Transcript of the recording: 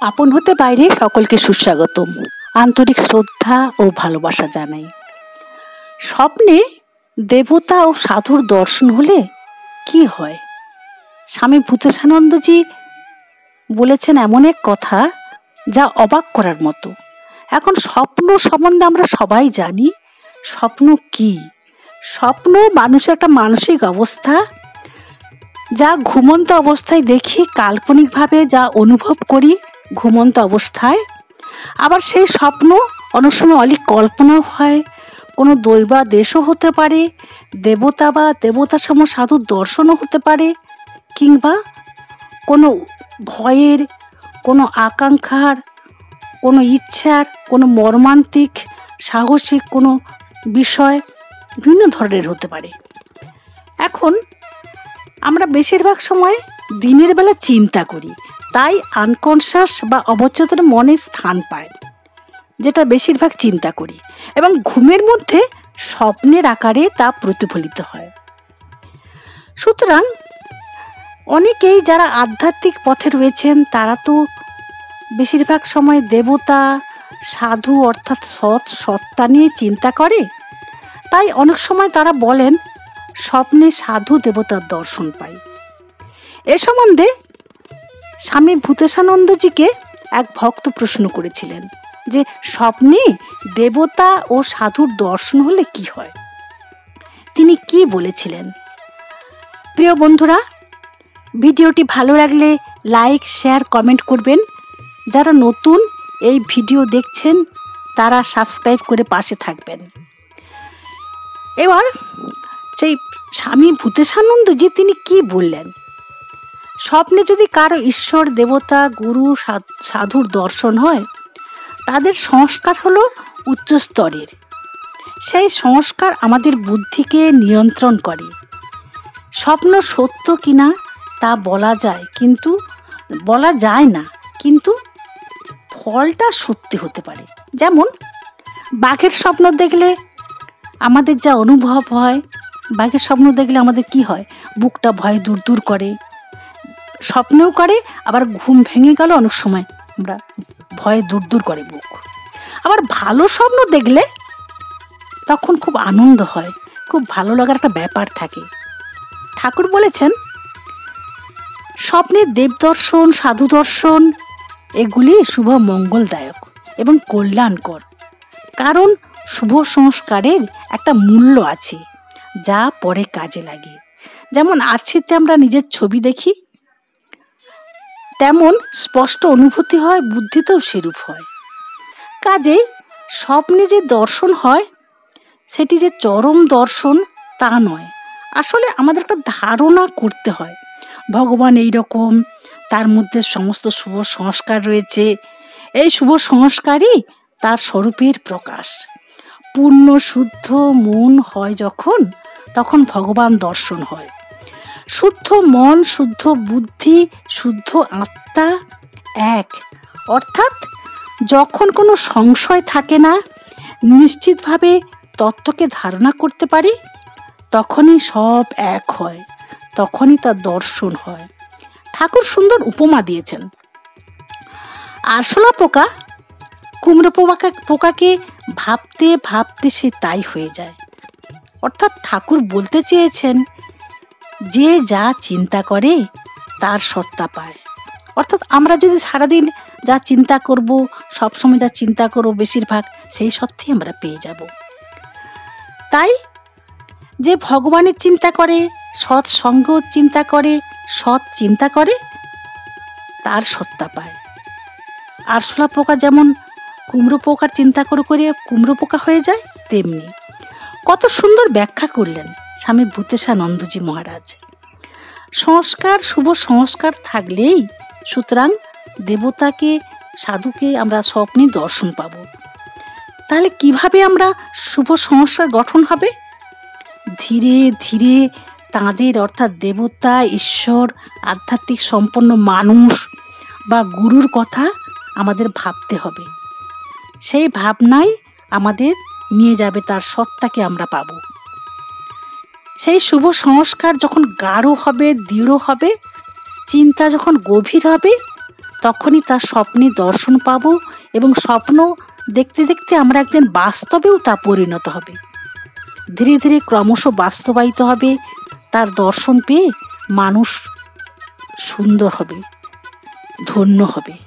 আপন হতে বাইরে সকলকে সুস্বাগতম, আন্তরিক শ্রদ্ধা ও ভালোবাসা জানাই। স্বপ্নে দেবতা ও সাধুর দর্শন হলে কি হয়? স্বামী ভূতেশানন্দজি বলেছেন এমন এক কথা যা অবাক করার মতো। এখন স্বপ্ন সম্বন্ধে আমরা সবাই জানি স্বপ্ন কি। স্বপ্ন মানুষের একটা মানসিক অবস্থা, যা ঘুমন্ত অবস্থায় দেখি, কাল্পনিকভাবে যা অনুভব করি ঘুমন্ত অবস্থায়। আবার সেই স্বপ্ন অনেক সময় অনেক কল্পনাও হয়, কোনো দৈবাদেশও হতে পারে, দেবতা বা দেবতাসম সাধুর দর্শনও হতে পারে, কিংবা কোনো ভয়ের, কোনো আকাঙ্ক্ষার, কোনো ইচ্ছার, কোনো মর্মান্তিক সাহসিক কোনো বিষয় বিভিন্ন ধরনের হতে পারে। এখন আমরা বেশিরভাগ সময় দিনের বেলা চিন্তা করি, তাই আনকনশাস বা অবচেতন মনে স্থান পায়, যেটা বেশিরভাগ চিন্তা করি, এবং ঘুমের মধ্যে স্বপ্নের আকারে তা প্রতিফলিত হয়। সুতরাং অনেকেই যারা আধ্যাত্মিক পথে রয়েছেন তারা তো বেশিরভাগ সময় দেবতা, সাধু অর্থাৎ সৎ সত্তা নিয়ে চিন্তা করে। তাই অনেক সময় তারা বলেন স্বপ্নে সাধু দেবতার দর্শন পাই। এ সম্বন্ধে স্বামী ভূতেশানন্দজিকে এক ভক্ত প্রশ্ন করেছিলেন যে স্বপ্নে দেবতা ও সাধুর দর্শন হলে কি হয়। তিনি কি বলেছিলেন? প্রিয় বন্ধুরা, ভিডিওটি ভালো লাগলে লাইক, শেয়ার, কমেন্ট করবেন। যারা নতুন এই ভিডিও দেখছেন তারা সাবস্ক্রাইব করে পাশে থাকবেন। এবার সেই স্বামী ভূতেশানন্দজি তিনি কি বললেন? স্বপ্নে যদি কারো ঈশ্বর, দেবতা, গুরু, সাধুর দর্শন হয়, তাদের সংস্কার হলো উচ্চ স্তরের। সেই সংস্কার আমাদের বুদ্ধিকে নিয়ন্ত্রণ করে। স্বপ্ন সত্য কিনা তা বলা যায় না, কিন্তু ফলটা সত্যি হতে পারে। যেমন বাঘের স্বপ্ন দেখলে আমাদের যা অনুভব হয়, বাঘের স্বপ্ন দেখলে আমাদের কি হয়? বুকটা ভয়ে দূর দূর করে, স্বপ্নেও করে, আবার ঘুম ভেঙে গেল অনেক সময় আমরা ভয়ে দূর দূর করে বুক। আবার ভালো স্বপ্ন দেখলে তখন খুব আনন্দ হয়, খুব ভালো লাগার একটা ব্যাপার থাকে। ঠাকুর বলেছেন স্বপ্নের দেব দর্শন, সাধু দর্শন এগুলি শুভ মঙ্গলদায়ক এবং কল্যাণকর, কারণ শুভ সংস্কারের একটা মূল্য আছে যা পরে কাজে লাগে। যেমন আরসিতে আমরা নিজের ছবি দেখি, তেমন স্পষ্ট অনুভূতি হয়, বুদ্ধিতেও সেরূপ হয়। কাজেই স্বপ্নে যে দর্শন হয় সেটি যে চরম দর্শন তা নয়। আসলে আমাদের একটা ধারণা করতে হয় ভগবান এইরকম, তার মধ্যে সমস্ত শুভ সংস্কার রয়েছে, এই শুভ সংস্কারই তার স্বরূপের প্রকাশ। পূর্ণ শুদ্ধ মন হয় যখন, তখন ভগবান দর্শন হয়। শুদ্ধ মন, শুদ্ধ বুদ্ধি, শুদ্ধ আত্মা এক, অর্থাৎ যখন কোনো সংশয় থাকে না, নিশ্চিতভাবে তত্ত্বকে ধারণা করতে পারি, তখনই সব এক হয়, তখনই তার দর্শন হয়। ঠাকুর সুন্দর উপমা দিয়েছেন। আরশোলা পোকা কুমড়ো পোকাকে ভাবতে ভাবতে সে তাই হয়ে যায়। অর্থাৎ ঠাকুর বলতে চেয়েছেন যে যা চিন্তা করে তার সত্তা পায়। অর্থাৎ আমরা যদি সারাদিন যা চিন্তা করব, সবসময় যা চিন্তা করব, বেশিরভাগ সেই সত্যই আমরা পেয়ে যাব। তাই যে ভগবানের চিন্তা করে, সৎ সঙ্গ চিন্তা করে, সৎ চিন্তা করে, তার সত্তা পায়। আরশোলা পোকা যেমন কুমড়ো পোকার চিন্তা করে করে কুমড়ো পোকা হয়ে যায়, তেমনি কত সুন্দর ব্যাখ্যা করলেন স্বামী ভূতেশানন্দজি মহারাজ। সংস্কার, শুভ সংস্কার থাকলেই সুতরাং দেবতাকে, সাধুকে আমরা স্বপ্নে দর্শন পাব। তাহলে কিভাবে আমরা শুভ সংস্কার গঠন হবে? ধীরে ধীরে তাঁদের, অর্থাৎ দেবতা, ঈশ্বর, আধ্যাত্মিক সম্পন্ন মানুষ বা গুরুর কথা আমাদের ভাবতে হবে। সেই ভাবনাই আমাদের নিয়ে যাবে, তার সত্তাকে আমরা পাব। সেই শুভ সংস্কার যখন গাঢ় হবে, দৃঢ় হবে, চিন্তা যখন গভীর হবে, তখনই তার স্বপ্নের দর্শন পাব এবং স্বপ্ন দেখতে দেখতে আমরা একদিন বাস্তবেও তা পরিণত হবে। ধীরে ধীরে ক্রমশ বাস্তবায়িত হবে। তার দর্শন পেয়ে মানুষ সুন্দর হবে, ধন্য হবে।